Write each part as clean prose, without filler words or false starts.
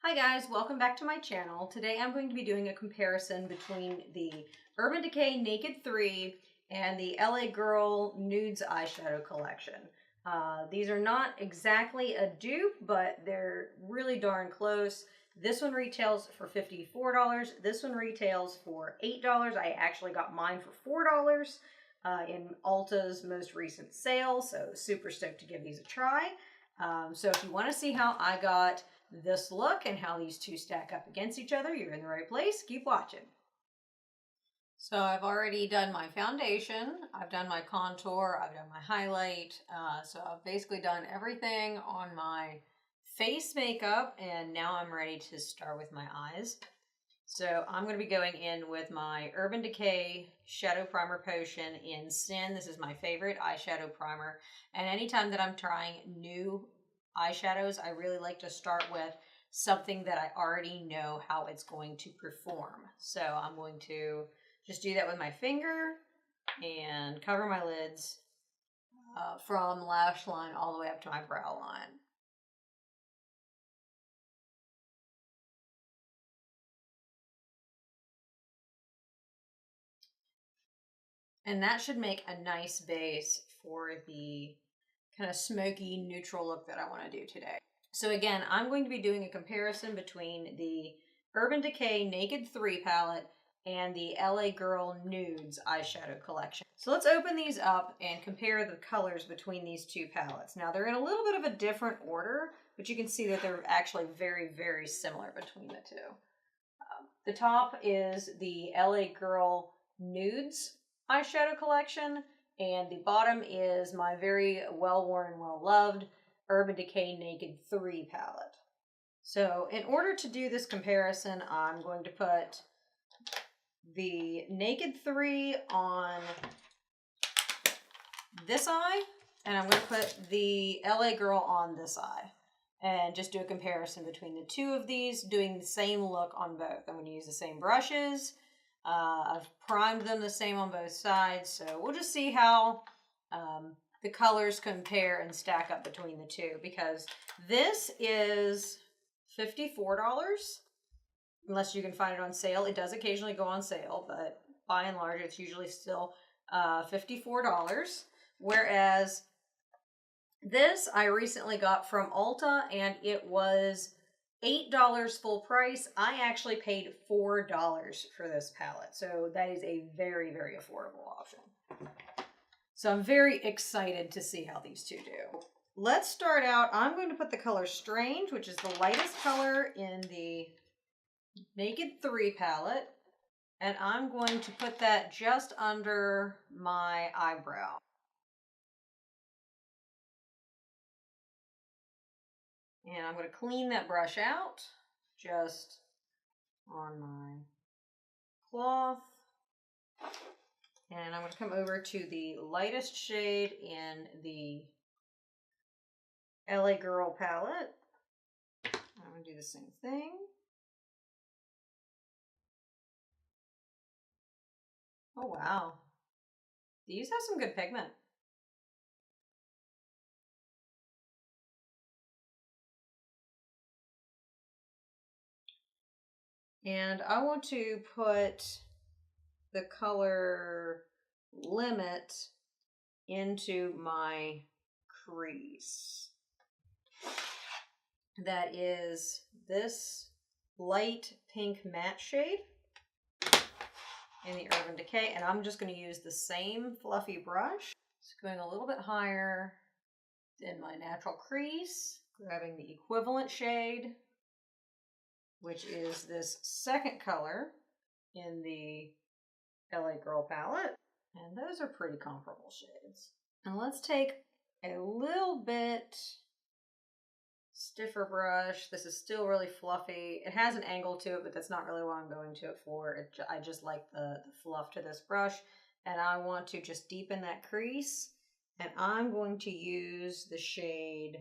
Hi guys, welcome back to my channel. Today I'm going to be doing a comparison between the Urban Decay Naked 3 and the LA Girl Nudes eyeshadow collection. These are not exactly a dupe, but they're really darn close. This one retails for $54. This one retails for $8. I actually got mine for $4 in Ulta's most recent sale, so super stoked to give these a try. So if you want to see how I got this look and how these two stack up against each other, you're in the right place. Keep watching. So I've already done my foundation, I've done my contour, I've done my highlight. So I've basically done everything on my face makeup, and now I'm ready to start with my eyes. So I'm going to be going in with my Urban Decay Shadow Primer Potion in Sin. This is my favorite eyeshadow primer, and anytime that I'm trying new eyeshadows, I really like to start with something that I already know how it's going to perform. So I'm going to just do that with my finger and cover my lids from lash line all the way up to my brow line. And that should make a nice base for the kind of smoky neutral look that I want to do today. So again, I'm going to be doing a comparison between the Urban Decay Naked 3 palette and the LA Girl Nudes eyeshadow collection. So let's open these up and compare the colors between these two palettes. Now they're in a little bit of a different order, but you can see that they're actually very, very similar between the two. The top is the LA Girl Nudes eyeshadow collection, and the bottom is my very well-worn and well-loved Urban Decay Naked 3 palette. So in order to do this comparison, I'm going to put the Naked 3 on this eye, and I'm going to put the LA Girl on this eye, and just do a comparison between the two of these, doing the same look on both. I'm going to use the same brushes. I've primed them the same on both sides, so we'll just see how the colors compare and stack up between the two, because this is $54, unless you can find it on sale. It does occasionally go on sale, but by and large, it's usually still $54, whereas this I recently got from Ulta, and it was $8 full price. I actually paid $4 for this palette, so that is a very, very affordable option. So I'm very excited to see how these two do. Let's start out. I'm going to put the color Strange, which is the lightest color in the Naked 3 palette, and I'm going to put that just under my eyebrow. And I'm going to clean that brush out just on my cloth. And I'm going to come over to the lightest shade in the LA Girl palette. I'm going to do the same thing. Oh wow, these have some good pigment. And I want to put the color Limit into my crease. That is this light pink matte shade in the Urban Decay, and I'm just going to use the same fluffy brush. Just going a little bit higher in my natural crease, grabbing the equivalent shade, which is this second color in the LA Girl palette. And those are pretty comparable shades. And let's take a little bit stiffer brush. This is still really fluffy. It has an angle to it, but that's not really what I'm going to it for. I just like the fluff to this brush. And I want to just deepen that crease. And I'm going to use the shade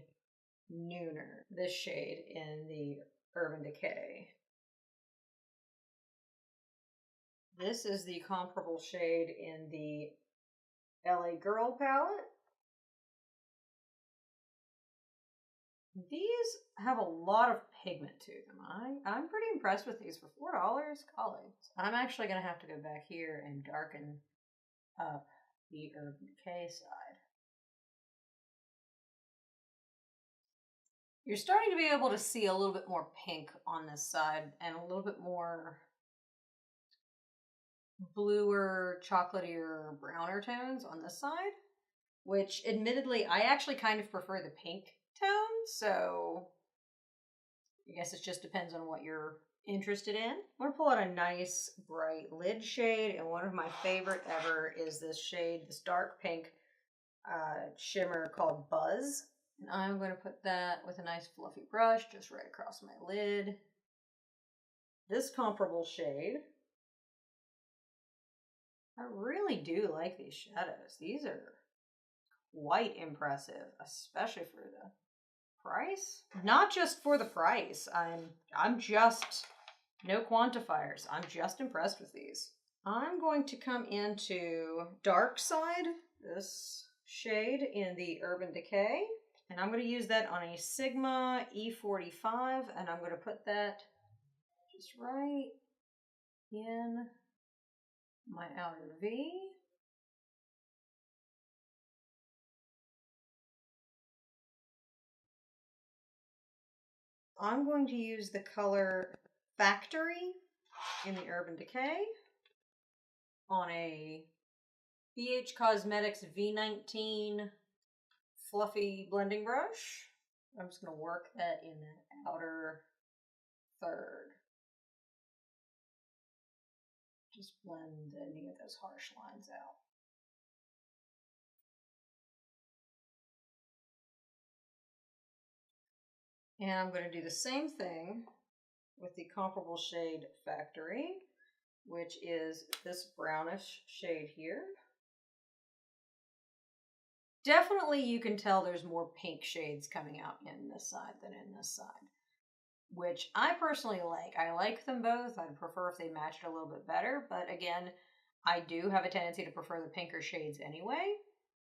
Nooner, this shade in the Urban Decay. This is the comparable shade in the LA Girl palette. These have a lot of pigment to them. I'm pretty impressed with these for $4. Golly. I'm actually going to have to go back here and darken up the Urban Decay side. You're starting to be able to see a little bit more pink on this side and a little bit more bluer, chocolatier, browner tones on this side, which admittedly, I actually kind of prefer the pink tone, so I guess it just depends on what you're interested in. I'm going to pull out a nice bright lid shade, and one of my favorite ever is this shade, this dark pink shimmer called Buzz. And I'm going to put that with a nice fluffy brush just right across my lid. This comparable shade. I really do like these shadows. These are quite impressive, especially for the price. Not just for the price. I'm just, no quantifiers. I'm just impressed with these. I'm going to come into Dark Side, this shade in the Urban Decay. And I'm going to use that on a Sigma E45, and I'm going to put that just right in my outer V. I'm going to use the color Factory in the Urban Decay on a BH Cosmetics V19 fluffy blending brush. I'm just going to work that in the outer third. Just blend any of those harsh lines out. And I'm going to do the same thing with the comparable shade Factory, which is this brownish shade here. Definitely you can tell there's more pink shades coming out in this side than in this side, which I personally like. I like them both. I'd prefer if they matched a little bit better, but again, I do have a tendency to prefer the pinker shades anyway,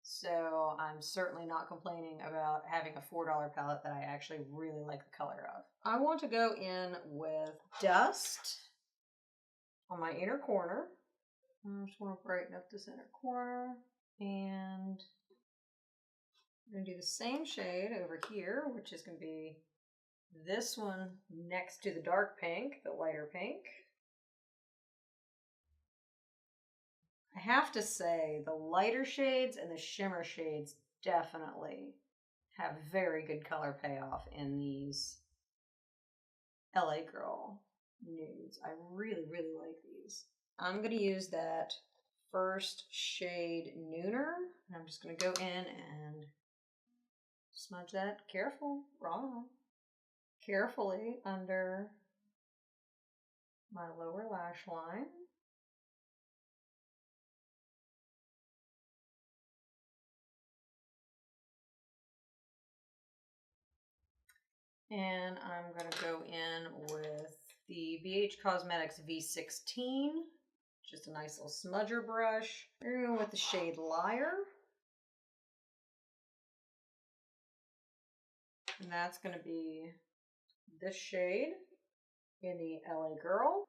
so I'm certainly not complaining about having a $4 palette that I actually really like the color of. I want to go in with Dust on my inner corner. I just want to brighten up this inner corner, and I'm going to do the same shade over here, which is going to be this one next to the dark pink, the lighter pink. I have to say, the lighter shades and the shimmer shades definitely have very good color payoff in these LA Girl nudes. I really, really like these. I'm going to use that first shade Nooner, and I'm just going to go in and smudge that carefully under my lower lash line. And I'm going to go in with the BH Cosmetics V16, just a nice little smudger brush. We're going with the shade Liar. And that's going to be this shade in the LA Girl.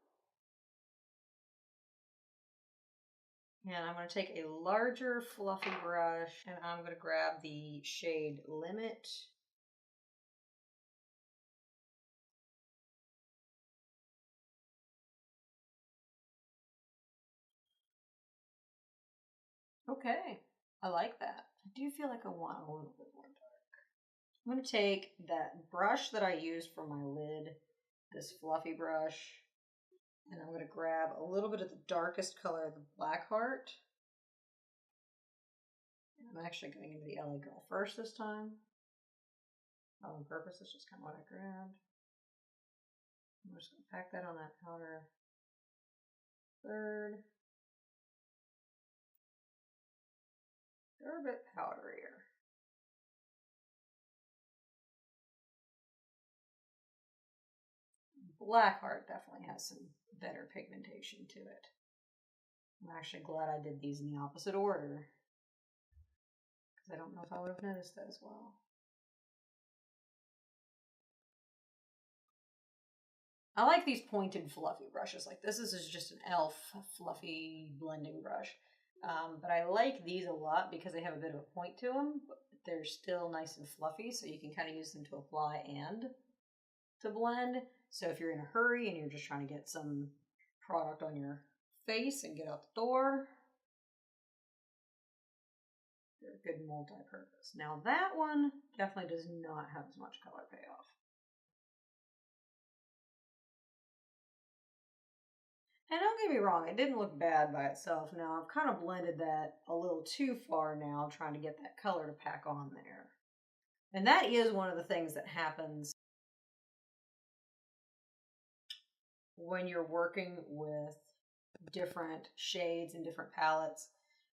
And I'm going to take a larger fluffy brush and I'm going to grab the shade Limit. Okay, I like that. I do feel like I want a little bit more dark. I'm going to take that brush that I used for my lid, this fluffy brush, and I'm going to grab a little bit of the darkest color, the Black Heart. I'm actually going into the LA Girl first this time. Not on purpose, it's just kind of what I grabbed. I'm just going to pack that on that outer third. They're a bit powderier. Black Heart definitely has some better pigmentation to it. I'm actually glad I did these in the opposite order, because I don't know if I would have noticed that as well. I like these pointed fluffy brushes like this. This is just an e.l.f. fluffy blending brush. But I like these a lot because they have a bit of a point to them, but they're still nice and fluffy, so you can kind of use them to apply and to blend. So if you're in a hurry and you're just trying to get some product on your face and get out the door, they're a good multi-purpose. Now that one definitely does not have as much color payoff. And don't get me wrong, it didn't look bad by itself. Now, I've kind of blended that a little too far now, trying to get that color to pack on there. And that is one of the things that happens when you're working with different shades and different palettes.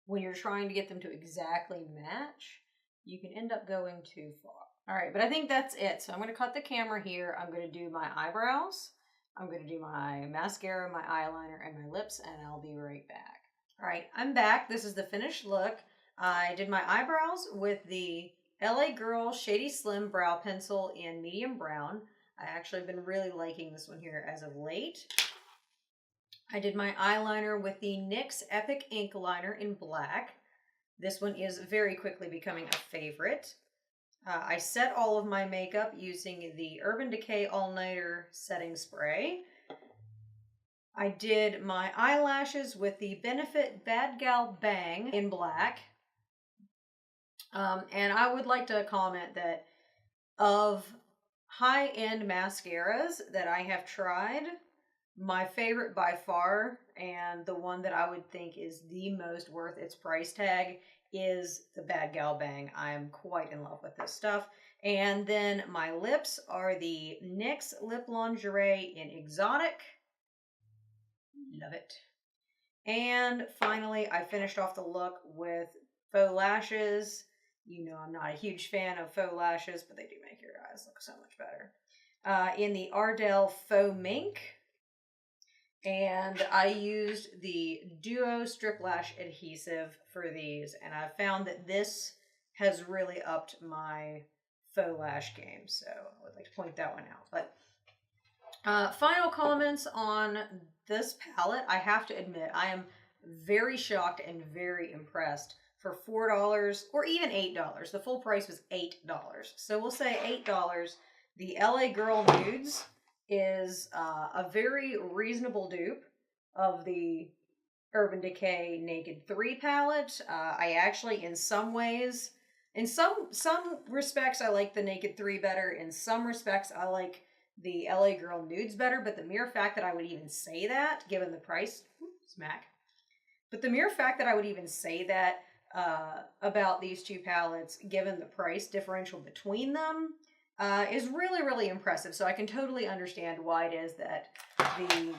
When you're trying to get them to exactly match, you can end up going too far. All right, but I think that's it. So I'm going to cut the camera here. I'm going to do my eyebrows. I'm going to do my mascara, my eyeliner, and my lips, and I'll be right back. All right, I'm back. This is the finished look. I did my eyebrows with the LA Girl Shady Slim Brow Pencil in medium brown. I actually have been really liking this one here as of late. I did my eyeliner with the NYX Epic Ink Liner in black. This one is very quickly becoming a favorite. I set all of my makeup using the Urban Decay All Nighter Setting Spray. I did my eyelashes with the Benefit Bad Gal Bang in black. And I would like to comment that of high-end mascaras that I have tried, my favorite by far, and the one that I would think is the most worth its price tag, is the Bad Gal Bang. I am quite in love with this stuff. And then my lips are the NYX Lip Lingerie in Exotic. Love it. And finally, I finished off the look with faux lashes. You know I'm not a huge fan of faux lashes, but they do make your eyes look so much better. In the ARDELL Faux Mink. And I used the Duo Strip Lash Adhesive for these. And I found that this has really upped my faux lash game. So I would like to point that one out. But final comments on this palette. I have to admit, I am very shocked and very impressed. For $4 or even $8. The full price was $8. So we'll say $8. The LA Girl Nudes is a very reasonable dupe of the Urban Decay Naked 3 palette. I actually, in some ways, in some respects, I like the Naked 3 better. In some respects, I like the LA Girl Nudes better. But the mere fact that I would even say that, given the price, smack. But the mere fact that I would even say that about these two palettes, given the price differential between them, is really, really impressive. So I can totally understand why it is that the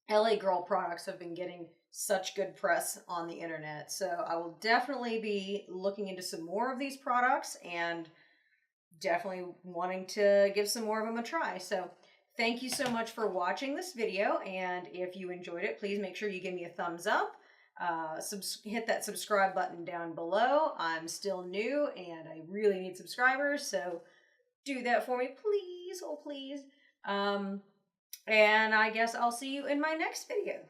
LA Girl products have been getting such good press on the internet. So I will definitely be looking into some more of these products and definitely wanting to give some more of them a try. So thank you so much for watching this video. And if you enjoyed it, please make sure you give me a thumbs up. Hit that subscribe button down below. I'm still new and I really need subscribers, so do that for me, please. Oh, please. And I guess I'll see you in my next video.